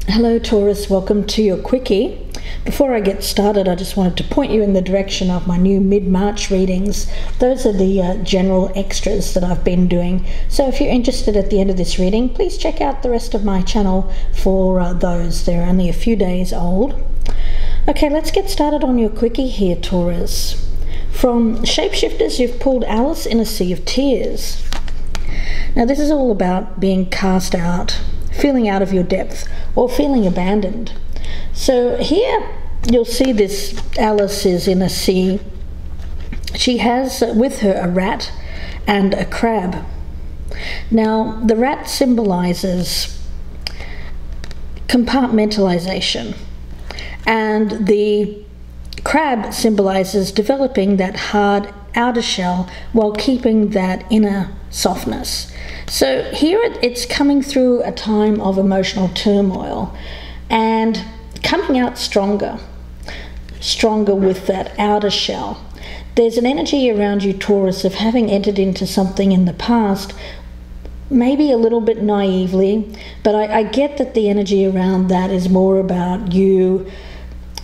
Hello Taurus, welcome to your Quickie. Before I get started, I just wanted to point you in the direction of my new mid-March readings. Those are the general extras that I've been doing. So if you're interested at the end of this reading, please check out the rest of my channel for those. They're only a few days old. Okay, let's get started on your Quickie here, Taurus. From Shapeshifters, you've pulled Alice in a Sea of Tears. Now this is all about being cast out, feeling out of your depth, or feeling abandoned. So here you'll see this Alice is in a sea. She has with her a rat and a crab. Now the rat symbolizes compartmentalization, and the crab symbolizes developing that hard outer shell while keeping that inner softness. So here it's coming through a time of emotional turmoil and coming out stronger with that outer shell. There's an energy around you, Taurus, of having entered into something in the past, maybe a little bit naively, but I get that the energy around that is more about you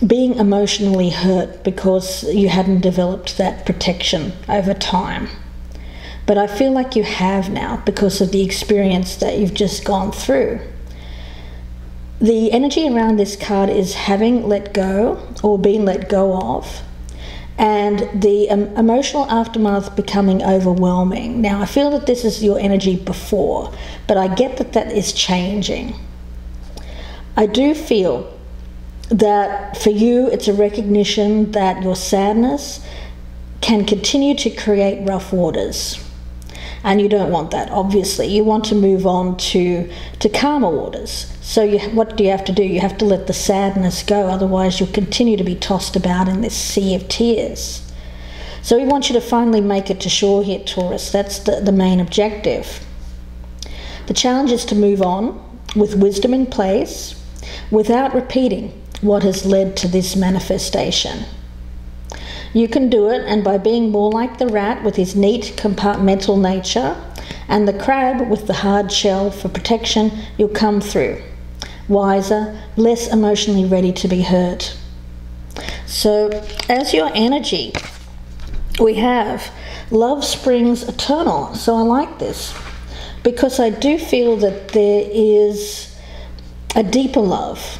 being emotionally hurt because you hadn't developed that protection over time. But I feel like you have now because of the experience that you've just gone through. The energy around this card is having let go or being let go of, and the emotional aftermath becoming overwhelming. Now I feel that this is your energy before, but I get that that is changing. I do feel that for you it's a recognition that your sadness can continue to create rough waters. And you don't want that, obviously. You want to move on to calmer waters. So what do you have to do? You have to let the sadness go, otherwise you'll continue to be tossed about in this sea of tears. So we want you to finally make it to shore here, Taurus. That's the main objective. The challenge is to move on with wisdom in place without repeating what has led to this manifestation. You can do it, and by being more like the rat with his neat compartmental nature and the crab with the hard shell for protection, you'll come through wiser, less emotionally ready to be hurt. So as your energy, we have love springs eternal. So I like this because I do feel that there is a deeper love,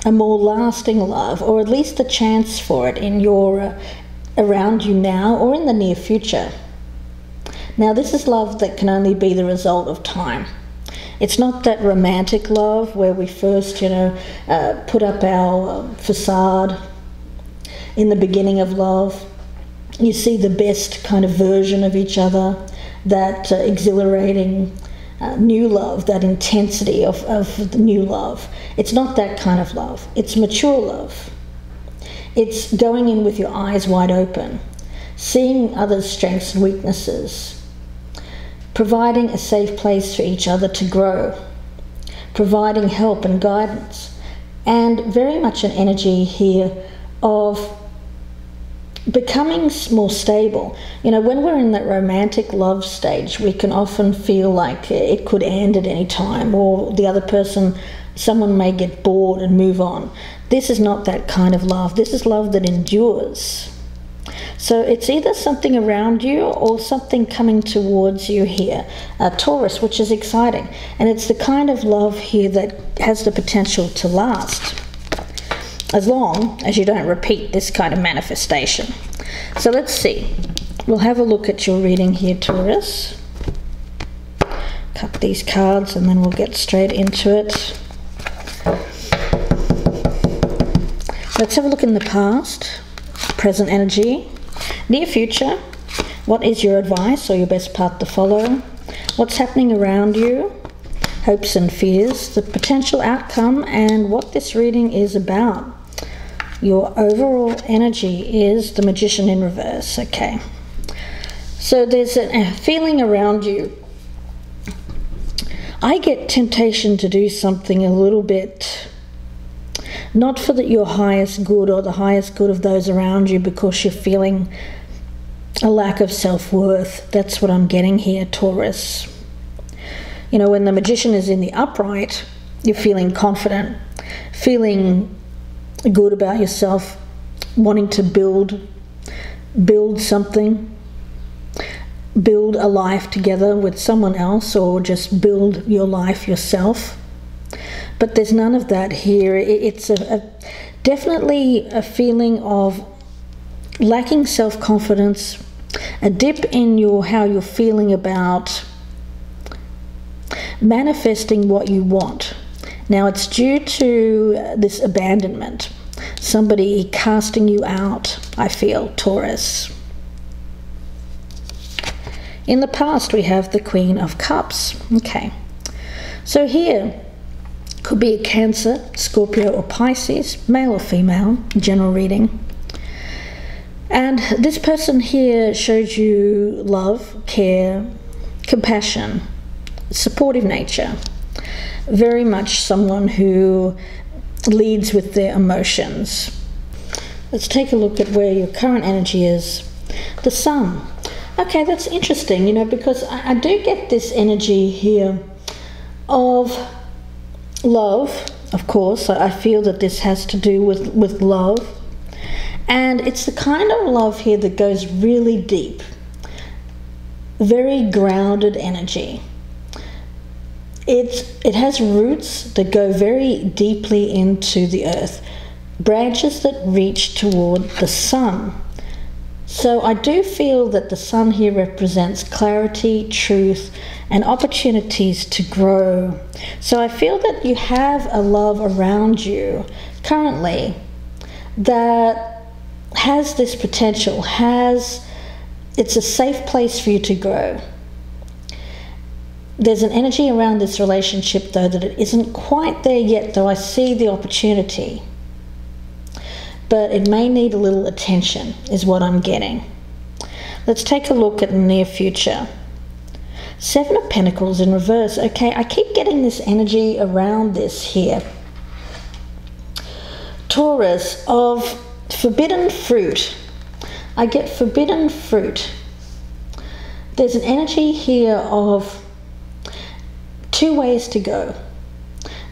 a more lasting love, or at least a chance for it in your around you now or in the near future. Now this is love that can only be the result of time. It's not that romantic love where we first put up our facade in the beginning of love. You see the best kind of version of each other, that exhilarating new love, that intensity of the new love. It's not that kind of love. It's mature love. It's going in with your eyes wide open, seeing others' strengths and weaknesses, providing a safe place for each other to grow, providing help and guidance, and very much an energy here of becoming more stable. You know, when we're in that romantic love stage, we can often feel like it could end at any time, or the other person, someone may get bored and move on. This is not that kind of love. This is love that endures. So it's either something around you or something coming towards you here, Taurus, which is exciting. And it's the kind of love here that has the potential to last, as long as you don't repeat this kind of manifestation. So let's see. We'll have a look at your reading here, Taurus. Cut these cards and then we'll get straight into it. Let's have a look in the past, present energy, near future. What is your advice or your best path to follow? What's happening around you? Hopes and fears, the potential outcome, and what this reading is about. Your overall energy is the Magician in reverse. Okay. So there's a feeling around you. I get temptation to do something a little bit not for your highest good or the highest good of those around you, because you're feeling a lack of self-worth. That's what I'm getting here, Taurus. You know, when the Magician is in the upright, you're feeling confident, feeling good about yourself, wanting to build something, build a life together with someone else, or just build your life yourself. But there's none of that here. It's definitely a feeling of lacking self-confidence, a dip in how you're feeling about manifesting what you want. Now it's due to this abandonment, somebody casting you out, I feel, Taurus. In the past we have the Queen of Cups. Okay, so here could be a Cancer, Scorpio or Pisces, male or female, general reading. And this person here shows you love, care, compassion, supportive nature. Very much someone who leads with their emotions. Let's take a look at where your current energy is. The Sun. Okay, that's interesting, you know, because I do get this energy here of love, of course. I feel that this has to do with love. And it's the kind of love here that goes really deep. Very grounded energy. It has roots that go very deeply into the earth. Branches that reach toward the sun. So I do feel that the sun here represents clarity, truth, and opportunities to grow. So I feel that you have a love around you currently that has this potential, it's a safe place for you to grow. There's an energy around this relationship though that it isn't quite there yet, though I see the opportunity. But it may need a little attention, is what I'm getting. Let's take a look at the near future. Seven of Pentacles in reverse. Okay, I keep getting this energy around this here. Taurus, of forbidden fruit. I get forbidden fruit. There's an energy here of two ways to go.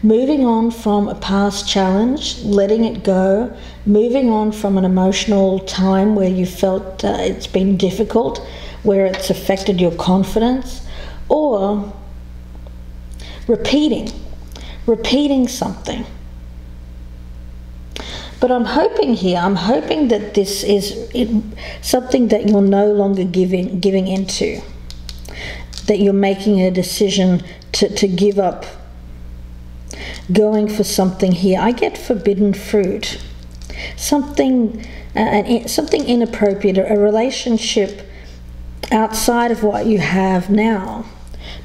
Moving on from a past challenge, letting it go, moving on from an emotional time where you felt it's been difficult, where it's affected your confidence, or repeating something. But I'm hoping that this is something that you're no longer giving into, that you're making a decision to give up going for something here. I get forbidden fruit, something inappropriate, a relationship outside of what you have now.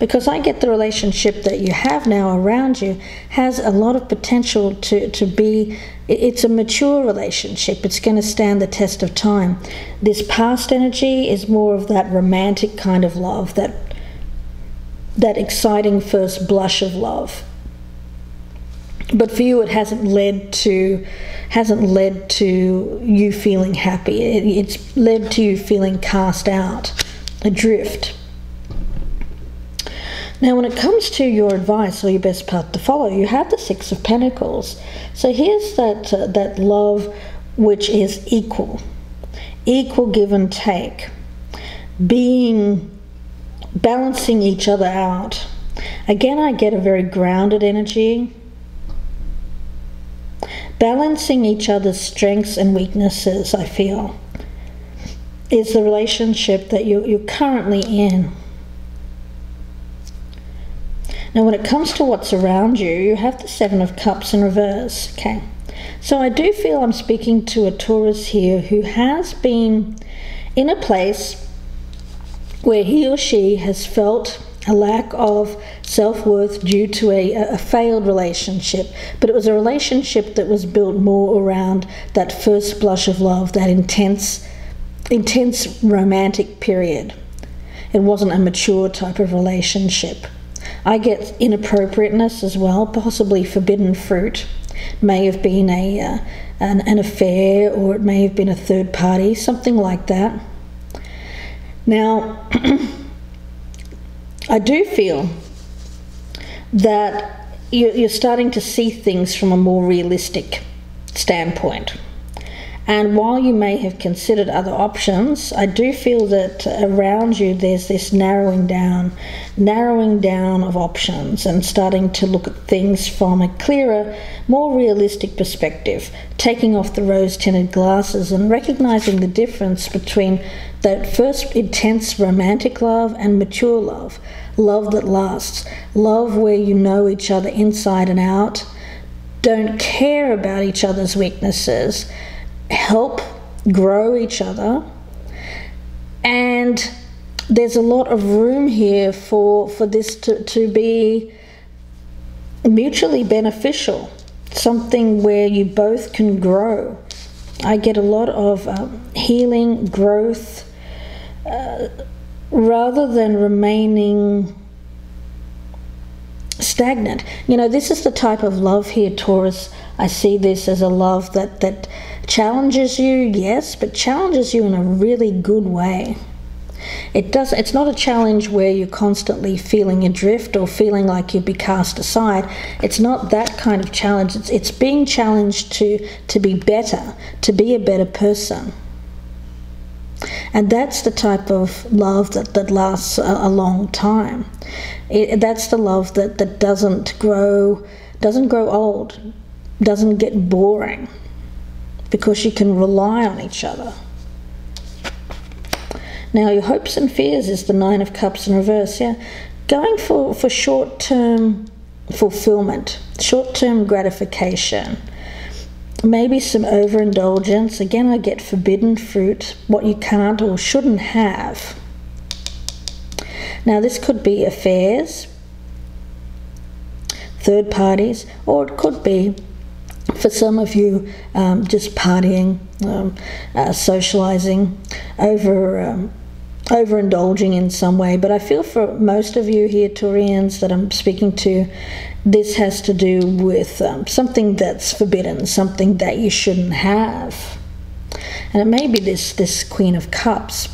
Because I get the relationship that you have now around you has a lot of potential to be, it's a mature relationship. It's going to stand the test of time. This past energy is more of that romantic kind of love, that exciting first blush of love. But for you, it hasn't led to you feeling happy. It's led to you feeling cast out, adrift. Now, when it comes to your advice or your best path to follow, you have the Six of Pentacles. So here's that love which is equal give and take, balancing each other out. Again, I get a very grounded energy. Balancing each other's strengths and weaknesses, I feel, is the relationship that you're currently in. Now, when it comes to what's around you, you have the Seven of Cups in reverse. Okay, so I do feel I'm speaking to a Taurus here who has been in a place where he or she has felt a lack of self-worth due to a failed relationship. But it was a relationship that was built more around that first blush of love, that intense romantic period. It wasn't a mature type of relationship. I get inappropriateness as well, possibly forbidden fruit. May have been an affair, or it may have been a third party, something like that. Now, I do feel that you're starting to see things from a more realistic standpoint. And while you may have considered other options, I do feel that around you there's this narrowing down of options and starting to look at things from a clearer, more realistic perspective, taking off the rose-tinted glasses and recognizing the difference between that first intense romantic love and mature love, love that lasts, love where you know each other inside and out, don't care about each other's weaknesses, help grow each other, and there's a lot of room here for this to be mutually beneficial, something where you both can grow. I get a lot of healing, growth, rather than remaining stagnant. You know, this is the type of love here, Taurus. I see this as a love that challenges you, yes, but challenges you in a really good way. It's not a challenge where you're constantly feeling adrift or feeling like you'll be cast aside. It's not that kind of challenge. It's being challenged to be better, to be a better person. And that's the type of love that lasts a long time. That's the love that doesn't grow old, doesn't get boring, because you can rely on each other. Now, your hopes and fears is the Nine of Cups in reverse. Yeah, going for short-term fulfillment, short-term gratification, maybe some overindulgence. Again, I get forbidden fruit, what you can't or shouldn't have. Now, this could be affairs, third parties, or it could be, for some of you, just partying, socializing, overindulging in some way. But I feel for most of you here, Taurians, that I'm speaking to, this has to do with something that's forbidden, something that you shouldn't have. And it may be this Queen of Cups.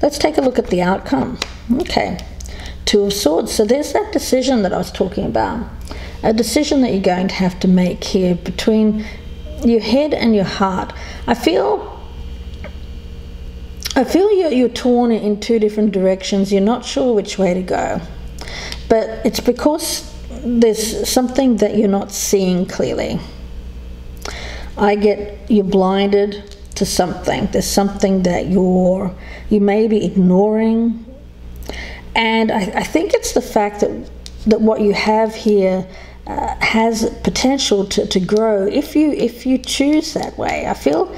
Let's take a look at the outcome. Okay, Two of Swords. So there's that decision that I was talking about. A decision that you're going to have to make here between your head and your heart. I feel you're torn in two different directions. You're not sure which way to go. But it's because there's something that you're not seeing clearly. I get you're blinded to something. There's something that you may be ignoring. And I think it's the fact that what you have here has potential to grow if you choose that way. I feel,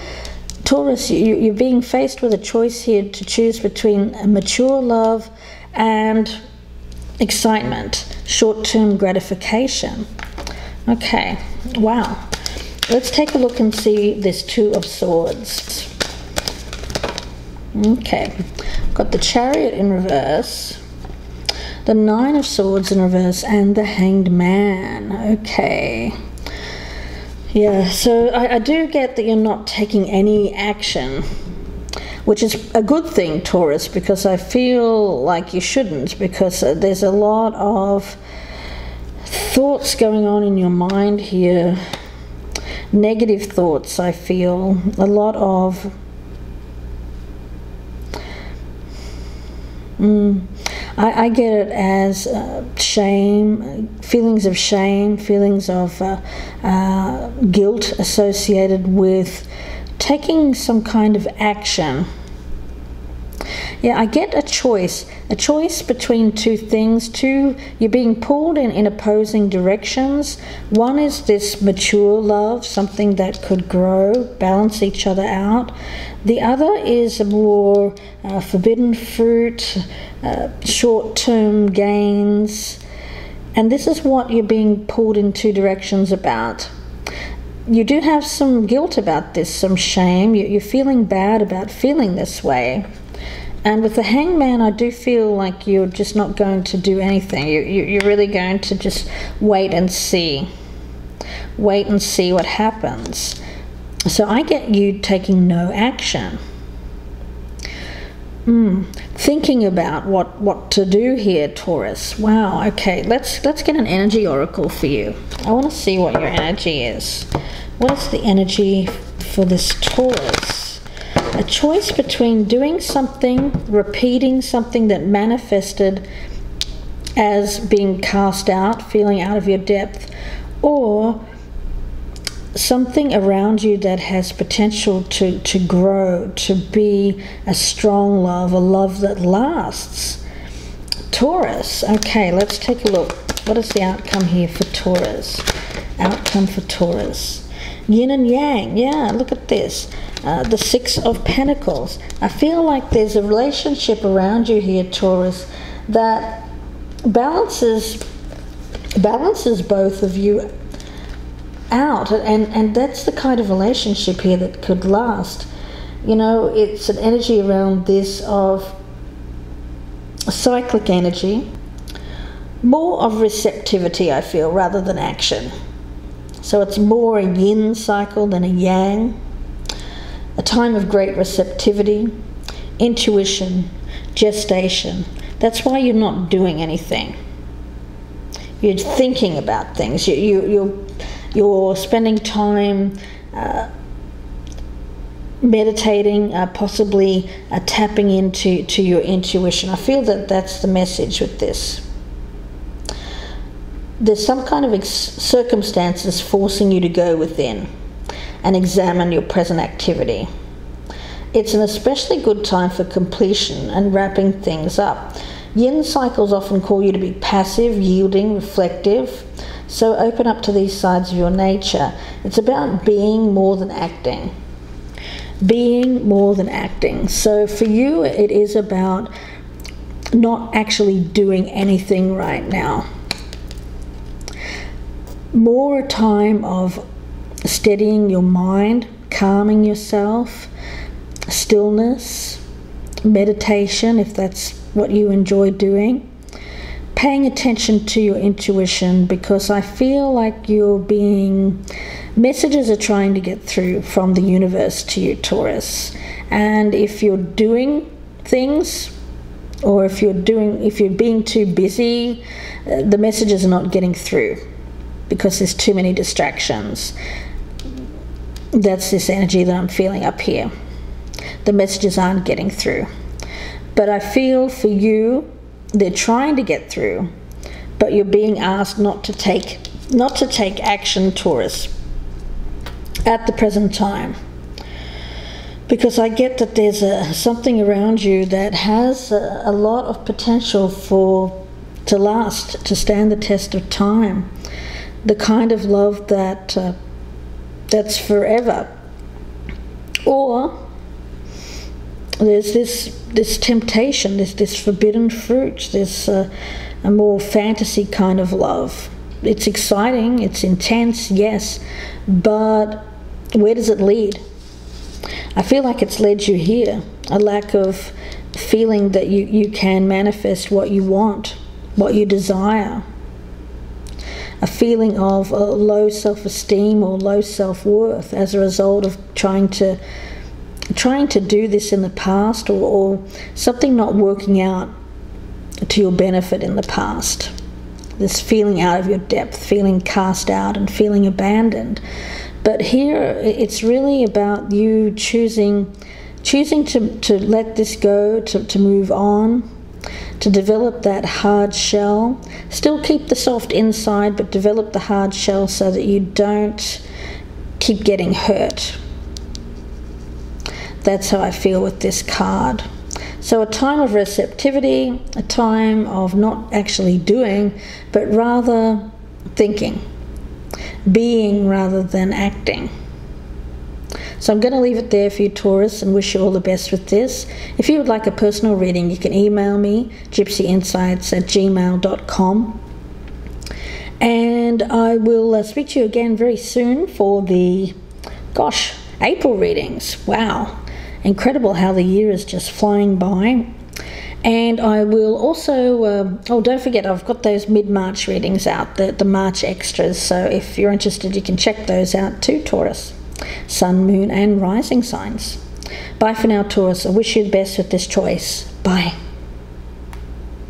Taurus, you're being faced with a choice here to choose between a mature love and excitement, short-term gratification. Okay, wow. Let's take a look and see this Two of Swords. Okay, got the Chariot in reverse, the Nine of Swords in reverse, and the Hanged Man. Okay. Yeah, so I do get that you're not taking any action, which is a good thing, Taurus, because I feel like you shouldn't, because there's a lot of thoughts going on in your mind here, negative thoughts, I feel, a lot of I get it as shame, feelings of guilt associated with taking some kind of action. Yeah, I get a choice between two things. You're being pulled in opposing directions. One is this mature love, something that could grow, balance each other out. The other is a more forbidden fruit, short-term gains. And this is what you're being pulled in two directions about. You do have some guilt about this, some shame. You're feeling bad about feeling this way. And with the Hangman, I do feel like you're just not going to do anything. You're really going to just wait and see. Wait and see what happens. So I get you taking no action. Thinking about what to do here, Taurus. Wow, okay, let's get an energy oracle for you. I want to see what your energy is. What is the energy for this Taurus? A choice between doing something, repeating something that manifested as being cast out, feeling out of your depth, or something around you that has potential to grow, to be a strong love, a love that lasts. Taurus, okay, let's take a look. What is the outcome here for Taurus? Outcome for Taurus. Yin and Yang, yeah, look at this. The Six of Pentacles. I feel like there's a relationship around you here, Taurus, that balances both of you out, and that's the kind of relationship here that could last. You know, it's an energy around this of cyclic energy, more of receptivity, I feel, rather than action. So it's more a yin cycle than a yang, a time of great receptivity, intuition, gestation. That's why you're not doing anything. You're thinking about things. You're spending time meditating, possibly tapping into your intuition. I feel that that's the message with this. There's some kind of circumstances forcing you to go within and examine your present activity. It's an especially good time for completion and wrapping things up. Yin cycles often call you to be passive, yielding, reflective. So open up to these sides of your nature. It's about being more than acting. Being more than acting. So for you, it is about not actually doing anything right now. More a time of steadying your mind, calming yourself, stillness, meditation, if that's what you enjoy doing. Paying attention to your intuition, because I feel like messages are trying to get through from the universe to you, Taurus. And if you're doing things, or if you're being too busy, the messages are not getting through because there's too many distractions. That's this energy that I'm feeling up here. The messages aren't getting through. But I feel for you, they're trying to get through, but you're being asked not to take action, Taurus, at the present time. Because I get that there's something around you that has a lot of potential to last, to stand the test of time. The kind of love that's forever. Or there's this temptation, this forbidden fruit, this a more fantasy kind of love. It's exciting, it's intense, yes, but where does it lead? I feel like it's led you here. A lack of feeling that you can manifest what you want, what you desire. A feeling of low self-esteem or low self-worth as a result of trying to do this in the past, or something not working out to your benefit in the past. This feeling out of your depth, feeling cast out and feeling abandoned. But here it's really about you choosing to let this go, to move on, to develop that hard shell. Still keep the soft inside, but develop the hard shell so that you don't keep getting hurt. That's how I feel with this card. So a time of receptivity, a time of not actually doing, but rather thinking, being rather than acting. So I'm going to leave it there for you, Taurus, and wish you all the best with this. If you would like a personal reading, you can email me, gypsyinsights@gmail.com. And I will speak to you again very soon for the, April readings. Wow. Incredible how the year is just flying by. And I will also, don't forget, I've got those mid-March readings out, the March extras. So if you're interested, you can check those out too, Taurus. Sun, moon and rising signs. Bye for now, Taurus. I wish you the best with this choice. Bye.